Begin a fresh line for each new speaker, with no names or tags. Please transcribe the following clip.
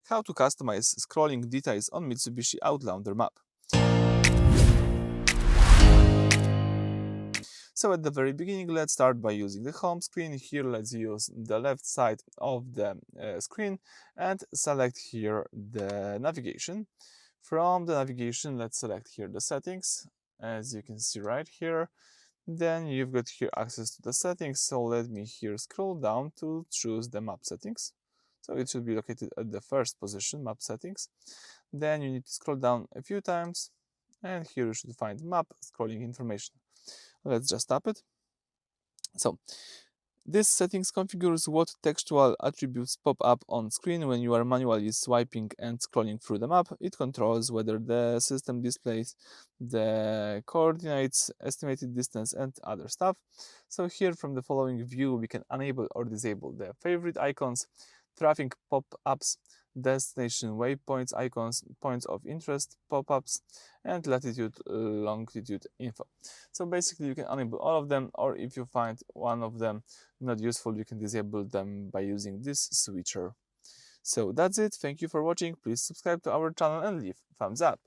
how to customize scrolling details on Mitsubishi Outlander map. So at the very beginning, let's start by using the home screen. Here, let's use the left side of the screen and select here the navigation. From the navigation, let's select here the settings, as you can see right here. Then you've got here access to the settings. So let me here scroll down to choose the map settings. So it should be located at the first position, map settings. Then you need to scroll down a few times, and here you should find map scrolling information. Let's just tap it. So this settings configures what textual attributes pop up on screen when you are manually swiping and scrolling through the map. It controls whether the system displays the coordinates, estimated distance, and other stuff. So here from the following view, we can enable or disable the favorite icons, traffic pop-ups, destination waypoints icons, points of interest pop-ups, and latitude, longitude info. So basically you can enable all of them, or if you find one of them not useful, you can disable them by using this switcher. So that's it. Thank you for watching. Please subscribe to our channel and leave a thumbs up.